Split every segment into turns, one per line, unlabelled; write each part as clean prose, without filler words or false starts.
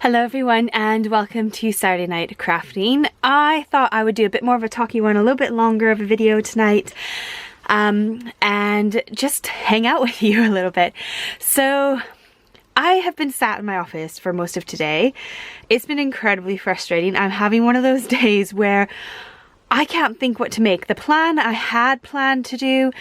Hello everyone and welcome to Saturday Night Crafting. I thought I would do a bit more of a talky one, a little bit longer of a video tonight, and just hang out with you a little bit. So I have been sat in my office for most of today. It's been incredibly frustrating. I'm having one of those days where I can't think what to make. The plan I had planned to do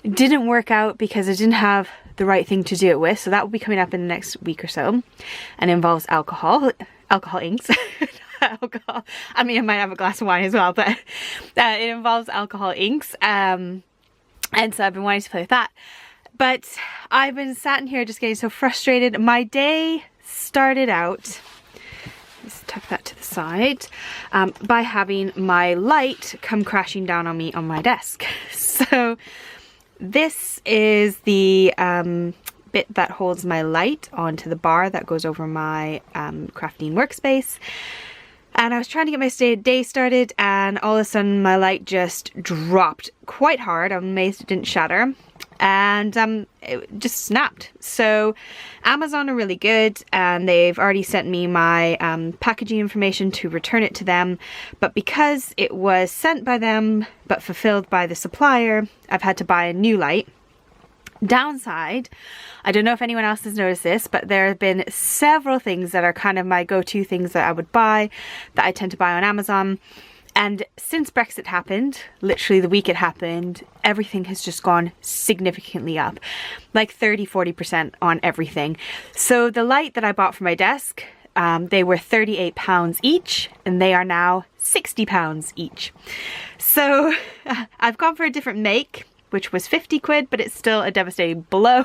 didn't work out because I didn't have the right thing to do it with, so that will be coming up in the next week or so, and involves alcohol inks. Alcohol. I mean, I might have a glass of wine as well, but it involves alcohol inks, and so I've been wanting to play with that. But I've been sat in here just getting so frustrated. My day started out, let's tuck that to the side, by having my light come crashing down on me on my desk. So this is the bit that holds my light onto the bar that goes over my crafting workspace. And I was trying to get my day started, and all of a sudden my light just dropped quite hard. I'm amazed it didn't shatter, and it just snapped. So Amazon are really good, and they've already sent me my packaging information to return it to them, but because it was sent by them but fulfilled by the supplier, I've had to buy a new light. Downside, I don't know if anyone else has noticed this, but there have been several things that are kind of my go-to things that I would buy, that I tend to buy on Amazon. And since Brexit happened, literally the week it happened, everything has just gone significantly up, like 30–40% on everything. So the light that I bought for my desk, they were £38 each, and they are now £60 each. So I've gone for a different make, which was 50 quid, but it's still a devastating blow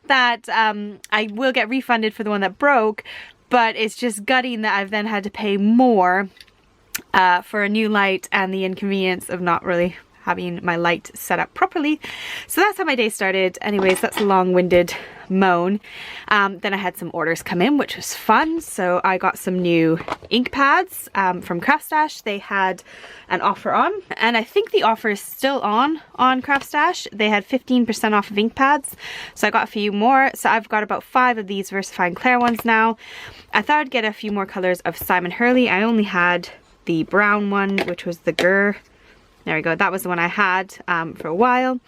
that I will get refunded for the one that broke, but it's just gutting that I've then had to pay more for a new light and the inconvenience of not really having my light set up properly. So that's how my day started. Anyways, that's a long-winded moan. Then I had some orders come in, which was fun. So I got some new ink pads from Craftstash. They had an offer on, and I think the offer is still on Craftstash. They had 15% off of ink pads, so I got a few more. So I've got about 5 of these Versafine Claire ones now. I thought I'd get a few more colors of Simon Hurley. I only had the brown one, which was the Gur. There we go, that was the one I had for a while.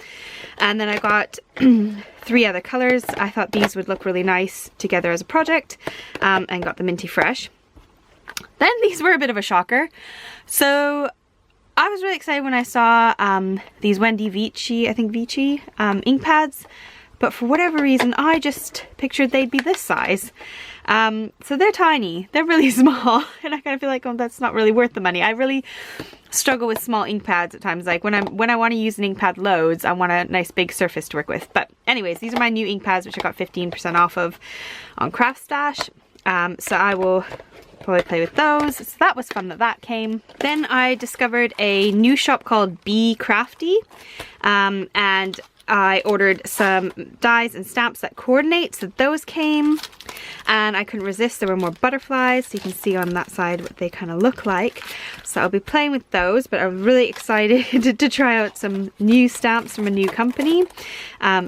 And then I got 3 other colors. I thought these would look really nice together as a project, and got the Minty Fresh. Then these were a bit of a shocker. So I was really excited when I saw these Wendy Vici, I think Vici, ink pads. But for whatever reason, I just pictured they'd be this size. So they're tiny, they're really small, and I kind of feel like, oh, that's not really worth the money. I really struggle with small ink pads at times. Like when I want to use an ink pad loads, I want a nice big surface to work with. But anyways, these are my new ink pads, which I got 15% off of on Craftstash. So I will probably play with those. So that was fun that came. Then I discovered a new shop called Be Crafty, and I ordered some dies and stamps that coordinate, so those came, and I couldn't resist. There were more butterflies, so you can see on that side what they kind of look like. So I'll be playing with those, but I'm really excited to try out some new stamps from a new company.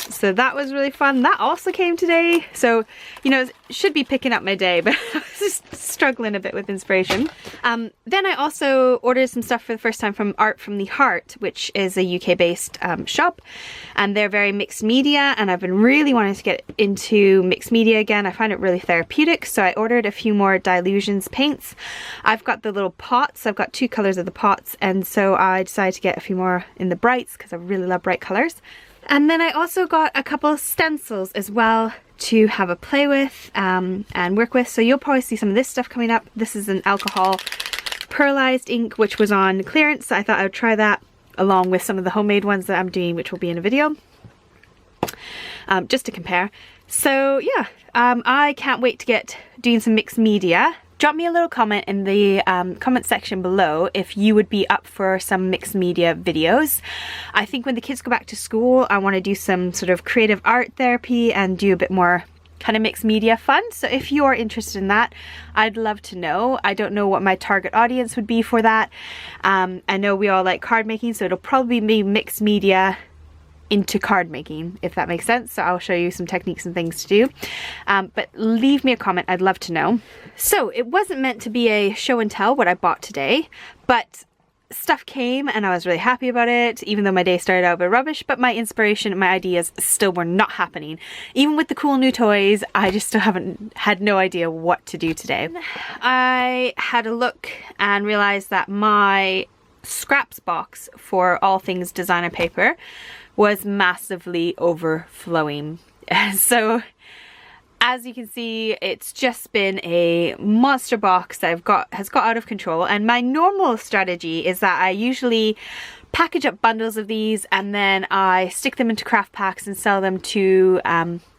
So that was really fun. That also came today, so you know, it should be picking up my day, but I was just struggling a bit with inspiration. Then I also ordered some stuff for the first time from Art from the Heart, which is a UK based shop, and they're very mixed media, and I've been really wanting to get into mixed media again. I find it really therapeutic, so I ordered a few more Dilutions paints. I've got the little pots. I've got 2 colors of the pots, and so I decided to get a few more in the brights because I really love bright colors. And then I also got a couple of stencils as well to have a play with and work with. So you'll probably see some of this stuff coming up. This is an alcohol pearlized ink, which was on clearance, so I thought I would try that along with some of the homemade ones that I'm doing, which will be in a video, just to compare. So yeah, I can't wait to get doing some mixed media. Drop me a little comment in the comment section below if you would be up for some mixed media videos. I think when the kids go back to school, I want to do some sort of creative art therapy and do a bit more kind of mixed media fun. So if you are interested in that, I'd love to know. I don't know what my target audience would be for that. I know we all like card making, so it'll probably be mixed media into card making, if that makes sense. So I'll show you some techniques and things to do. But leave me a comment, I'd love to know. So it wasn't meant to be a show and tell what I bought today, but stuff came and I was really happy about it, even though my day started out a bit rubbish, but my inspiration and my ideas still were not happening. Even with the cool new toys, I just still had no idea what to do today. I had a look and realized that my scraps box for all things designer paper was massively overflowing. So as you can see, it's just been a monster box that has got out of control. And my normal strategy is that I usually package up bundles of these and then I stick them into craft packs and sell them to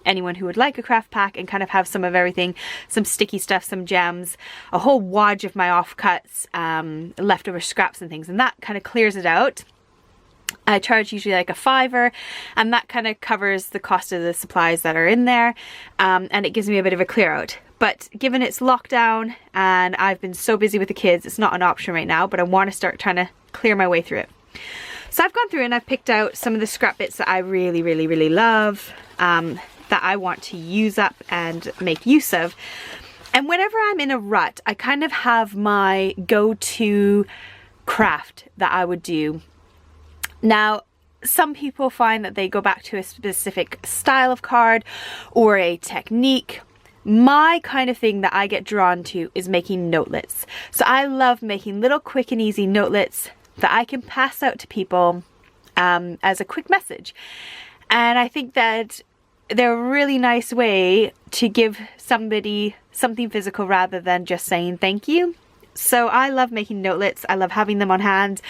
anyone who would like a craft pack, and kind of have some of everything, some sticky stuff, some gems, a whole wad of my offcuts, leftover scraps and things, and that kind of clears it out. I charge usually like $5, and that kind of covers the cost of the supplies that are in there, and it gives me a bit of a clear out. But given it's lockdown and I've been so busy with the kids, it's not an option right now, but I want to start trying to clear my way through it. So I've gone through and I've picked out some of the scrap bits that I really love, that I want to use up and make use of. And whenever I'm in a rut, I kind of have my go-to craft that I would do. Now, some people find that they go back to a specific style of card or a technique. My kind of thing that I get drawn to is making notelets. So I love making little quick and easy notelets that I can pass out to people as a quick message. And I think that they're a really nice way to give somebody something physical rather than just saying thank you. So I love making notelets. I love having them on hand.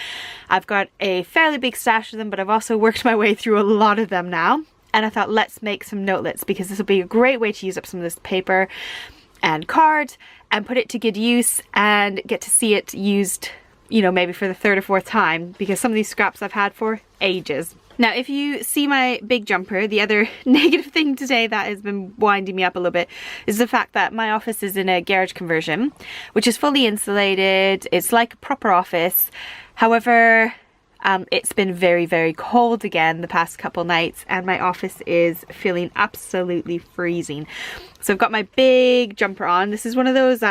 I've got a fairly big stash of them, but I've also worked my way through a lot of them now. And I thought, let's make some notelets, because this will be a great way to use up some of this paper and card and put it to good use and get to see it used, you know, maybe for the 3rd or 4th time, because some of these scraps I've had for ages. Now, if you see my big jumper, the other negative thing today that has been winding me up a little bit is the fact that my office is in a garage conversion, which is fully insulated. It's like a proper office. However, it's been very cold again the past couple nights, and my office is feeling absolutely freezing. So I've got my big jumper on. This is one of those,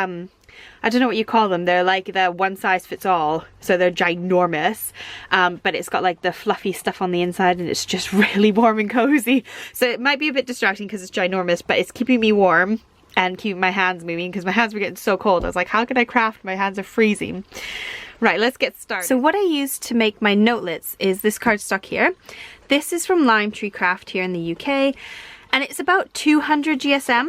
I don't know what you call them. They're like the one size fits all. So they're ginormous. But it's got like the fluffy stuff on the inside, and it's just really warm and cozy. So it might be a bit distracting because it's ginormous, but it's keeping me warm and keeping my hands moving, because my hands were getting so cold. I was like, how can I craft? My hands are freezing. Right, let's get started. So what I use to make my notelets is this cardstock here. This is from Lime Tree Craft here in the UK, and it's about 200 GSM.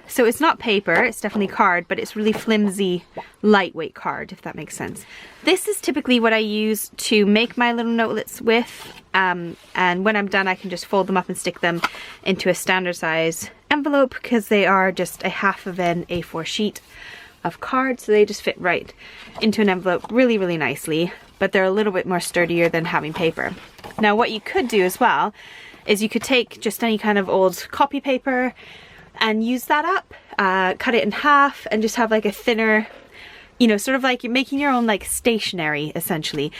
So it's not paper, it's definitely card, but it's really flimsy, lightweight card, if that makes sense. This is typically what I use to make my little notelets with, and when I'm done I can just fold them up and stick them into a standard size envelope, because they are just a half of an A4 sheet of card, so they just fit right into an envelope really nicely, but they're a little bit more sturdier than having paper. Now what you could do as well is you could take just any kind of old copy paper and use that up, cut it in half and just have like a thinner, you know, sort of like you're making your own like stationery essentially.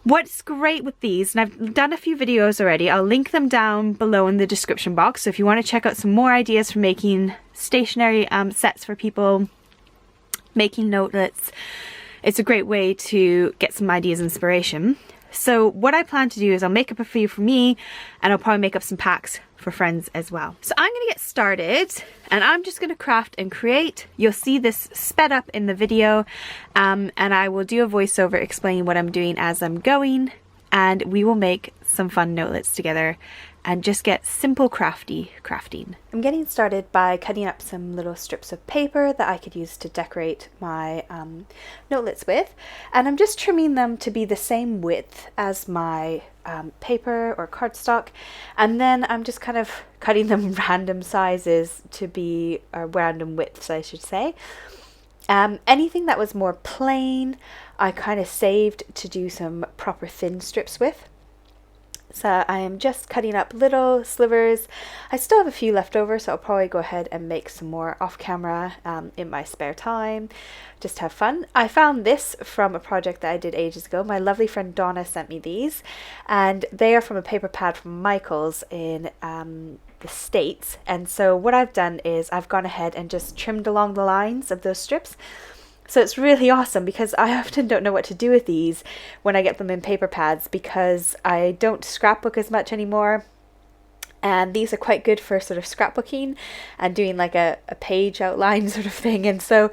What's great with these, and I've done a few videos already, I'll link them down below in the description box, so if you want to check out some more ideas for making stationery sets for people, making notelets, it's a great way to get some ideas and inspiration. So what I plan to do is I'll make up a few for me, and I'll probably make up some packs for friends as well. So I'm gonna get started, and I'm just gonna craft and create. You'll see this sped up in the video, and I will do a voiceover explaining what I'm doing as I'm going, and we will make some fun notelets together and just get simple crafting. I'm getting started by cutting up some little strips of paper that I could use to decorate my notelets with, and I'm just trimming them to be the same width as my paper or cardstock, and then I'm just kind of cutting them random sizes to be, or random widths I should say. Anything that was more plain I kind of saved to do some proper thin strips with. So I am just cutting up little slivers. I still have a few left over, so I'll probably go ahead and make some more off camera in my spare time. Just have fun. I found this from a project that I did ages ago. My lovely friend Donna sent me these, and they are from a paper pad from Michael's in the States. And so what I've done is I've gone ahead and just trimmed along the lines of those strips. So it's really awesome because I often don't know what to do with these when I get them in paper pads because I don't scrapbook as much anymore. And these are quite good for sort of scrapbooking and doing like a page outline sort of thing. And so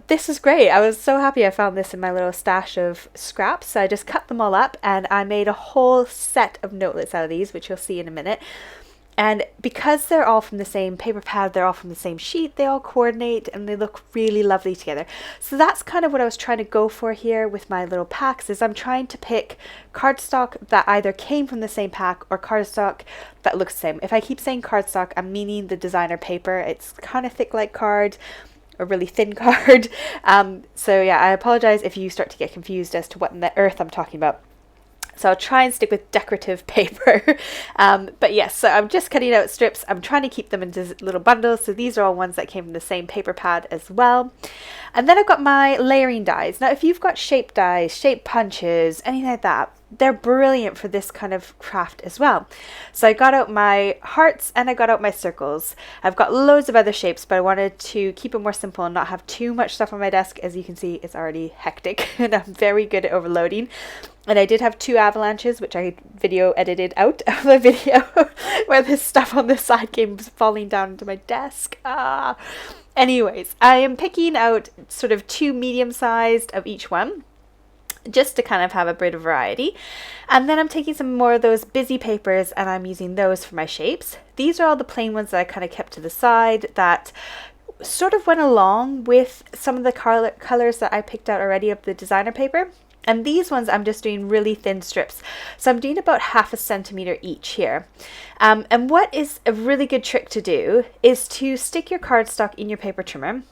this is great. I was so happy I found this in my little stash of scraps. So I just cut them all up and I made a whole set of notelets out of these, which you'll see in a minute. And because they're all from the same paper pad, they're all from the same sheet, they all coordinate and they look really lovely together. So that's kind of what I was trying to go for here with my little packs, is I'm trying to pick cardstock that either came from the same pack or cardstock that looks the same. If I keep saying cardstock, I'm meaning the designer paper. It's kind of thick like card, a really thin card. So yeah, I apologize if you start to get confused as to what in the earth I'm talking about. So I'll try and stick with decorative paper. But yes, so I'm just cutting out strips. I'm trying to keep them into little bundles. So these are all ones that came from the same paper pad as well. And then I've got my layering dies. Now, if you've got shape dies, shape punches, anything like that, they're brilliant for this kind of craft as well. So I got out my hearts and I got out my circles. I've got loads of other shapes, but I wanted to keep it more simple and not have too much stuff on my desk. As you can see, it's already hectic and I'm very good at overloading. And I did have 2 avalanches, which I video edited out of the video where this stuff on this side came falling down into my desk. Anyways, I am picking out sort of 2 medium-sized of each one, just to kind of have a bit of variety. And then I'm taking some more of those busy papers and I'm using those for my shapes. These are all the plain ones that I kind of kept to the side that sort of went along with some of the colors that I picked out already of the designer paper. And these ones I'm just doing really thin strips. So I'm doing about 1/2 centimeter each here. And what is a really good trick to do is to stick your cardstock in your paper trimmer,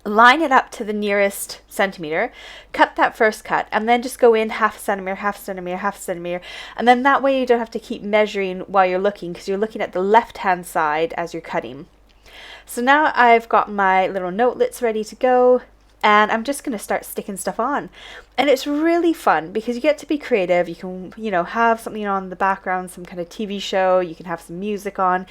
line it up to the nearest centimeter, cut that first cut, and then just go in 1/2 centimeter, 1/2 centimeter, 1/2 centimeter. And then that way you don't have to keep measuring while you're looking, because you're looking at the left-hand side as you're cutting. So now I've got my little notelets ready to go. And I'm just going to start sticking stuff on. And it's really fun because you get to be creative. You can, you know, have something on the background, some kind of TV show. You can have some music on.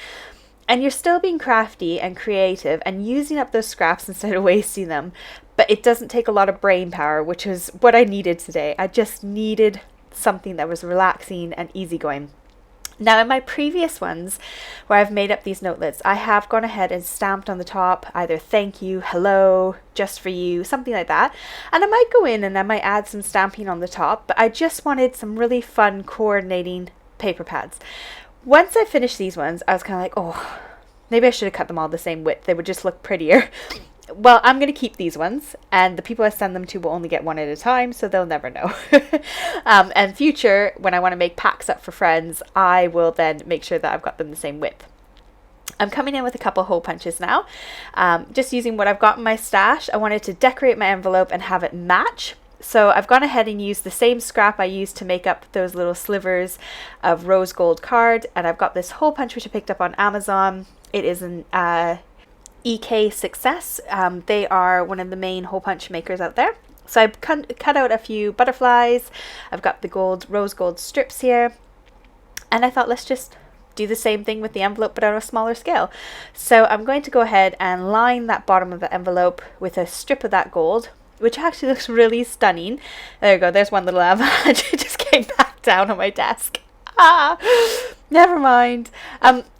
And you're still being crafty and creative and using up those scraps instead of wasting them. But it doesn't take a lot of brain power, which is what I needed today. I just needed something that was relaxing and easygoing. Now in my previous ones where I've made up these notelets, I have gone ahead and stamped on the top either thank you, hello, just for you, something like that. And I might go in and I might add some stamping on the top, but I just wanted some really fun coordinating paper pads. Once I finished these ones, I was kind of like, oh, maybe I should have cut them all the same width. They would just look prettier. Well, I'm going to keep these ones, and the people I send them to will only get one at a time, so they'll never know. And future, when I want to make packs up for friends, I will then make sure that I've got them the same width. I'm coming in with a couple hole punches now, just using what I've got in my stash. I wanted to decorate my envelope and have it match. So I've gone ahead and used the same scrap I used to make up those little slivers of rose gold card, and I've got this hole punch which I picked up on Amazon. It is an EK Success. They are one of the main hole punch makers out there. So I've cut out a few butterflies. I've got the rose gold strips here. And I thought, let's just do the same thing with the envelope but on a smaller scale. So I'm going to go ahead and line that bottom of the envelope with a strip of that gold, which actually looks really stunning. There you go. There's one little avalanche. It just came back down on my desk. Never mind.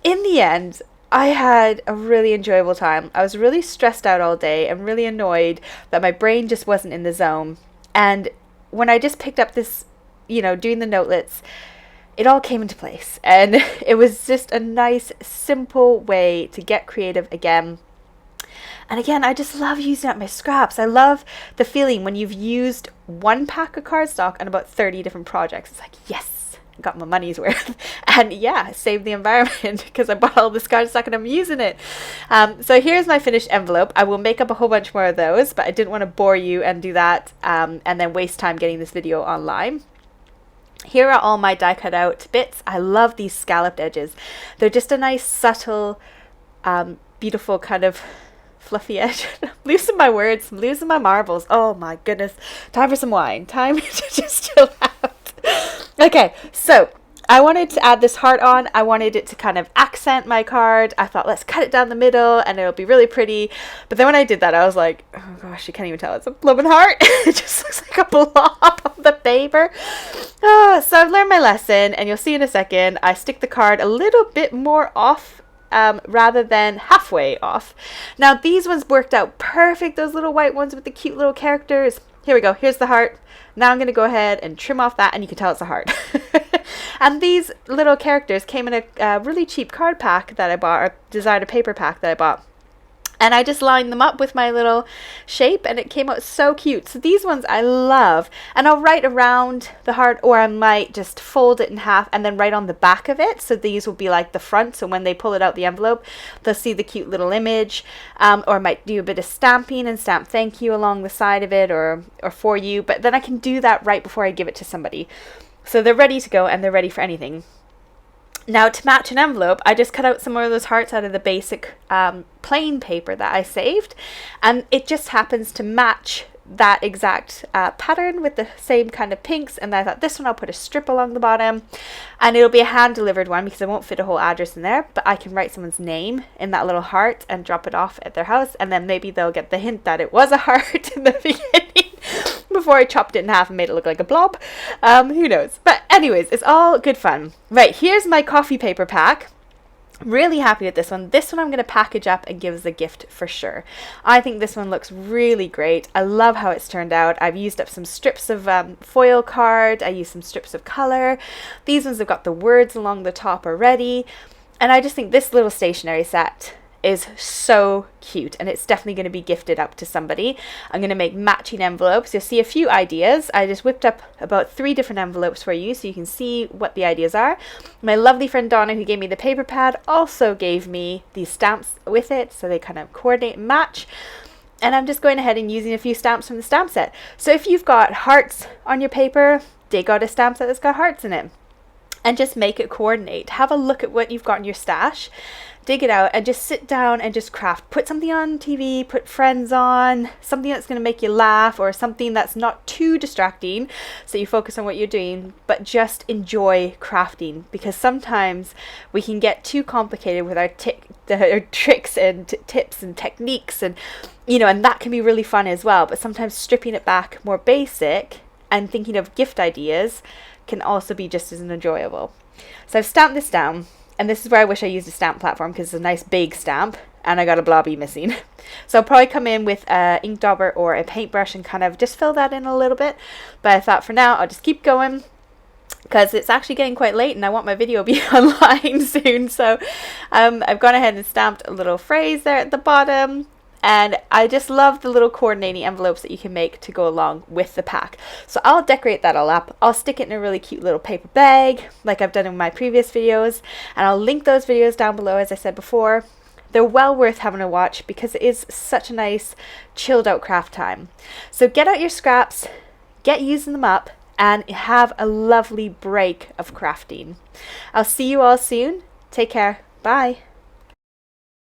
In the end, I had a really enjoyable time. I was really stressed out all day and really annoyed that my brain just wasn't in the zone. And when I just picked up this, you know, doing the notelets, it all came into place. And it was just a nice, simple way to get creative again. And again, I just love using up my scraps. I love the feeling when you've used one pack of cardstock on about 30 different projects. It's like, yes, got my money's worth. And yeah, saved the environment because I bought all this cardstock and I'm using it. So here's my finished envelope. I will make up a whole bunch more of those, but I didn't want to bore you and do that and then waste time getting this video online. Here are all my die cut out bits. I love these scalloped edges. They're just a nice, subtle, beautiful kind of fluffy edge. I'm losing my words, I'm losing my marbles. Oh my goodness. Time for some wine. Time to just chill out. Okay, so I wanted to add this heart on. I wanted it to kind of accent my card. I thought, let's cut it down the middle and it'll be really pretty. But then when I did that, I was like, oh gosh, you can't even tell it's a blooming heart. It just looks like a blob on the paper. Oh, so I've learned my lesson, and you'll see in a second, I stick the card a little bit more off rather than halfway off. Now these ones worked out perfect, those little white ones with the cute little characters. Here we go, here's the heart. Now I'm going to go ahead and trim off that, and you can tell it's a heart. And these little characters came in a really cheap card pack that I bought, or designer paper pack that I bought. And I just lined them up with my little shape, and it came out so cute. So these ones I love. And I'll write around the heart, or I might just fold it in half and then write on the back of it. So these will be like the front. So when they pull it out the envelope, they'll see the cute little image. Or I might do a bit of stamping and stamp thank you along the side of it, or for you. But then I can do that right before I give it to somebody. So they're ready to go, and they're ready for anything. Now, to match an envelope, I just cut out some more of those hearts out of the basic plain paper that I saved, and it just happens to match that exact pattern with the same kind of pinks. And I thought, this one I'll put a strip along the bottom, and it'll be a hand delivered one because I won't fit a whole address in there, but I can write someone's name in that little heart and drop it off at their house, and then maybe they'll get the hint that it was a heart in the beginning before I chopped it in half and made it look like a blob. Who knows? But anyways, it's all good fun. Right, here's my coffee paper pack. Really happy with this one. This one I'm going to package up and give as a gift for sure. I think this one looks really great. I love how it's turned out. I've used up some strips of foil card. I used some strips of color. These ones have got the words along the top already. And I just think this little stationery set is so cute, and it's definitely going to be gifted up to somebody. I'm going to make matching envelopes. You'll see a few ideas. I just whipped up about 3 different envelopes for you so you can see what the ideas are. My lovely friend Donna, who gave me the paper pad, also gave me these stamps with it, so they kind of coordinate and match. And I'm just going ahead and using a few stamps from the stamp set. So if you've got hearts on your paper, dig out a stamp set that's got hearts in it and just make it coordinate. Have a look at what you've got in your stash, dig it out, and just sit down and just craft. Put something on TV, put Friends on, something that's going to make you laugh, or something that's not too distracting so you focus on what you're doing, but just enjoy crafting, because sometimes we can get too complicated with our tricks and tips and techniques, and and that can be really fun as well. But sometimes stripping it back more basic and thinking of gift ideas can also be just as enjoyable. So I've stamped this down. And this is where I wish I used a stamp platform, because it's a nice big stamp and I got a blobby missing. So I'll probably come in with an ink dauber or a paintbrush and kind of just fill that in a little bit. But I thought for now I'll just keep going, because it's actually getting quite late and I want my video to be online soon. So I've gone ahead and stamped a little phrase there at the bottom. And I just love the little coordinating envelopes that you can make to go along with the pack. So I'll decorate that all up. I'll stick it in a really cute little paper bag like I've done in my previous videos. And I'll link those videos down below, as I said before. They're well worth having a watch because it is such a nice chilled out craft time. So get out your scraps, get using them up, and have a lovely break of crafting. I'll see you all soon. Take care. Bye.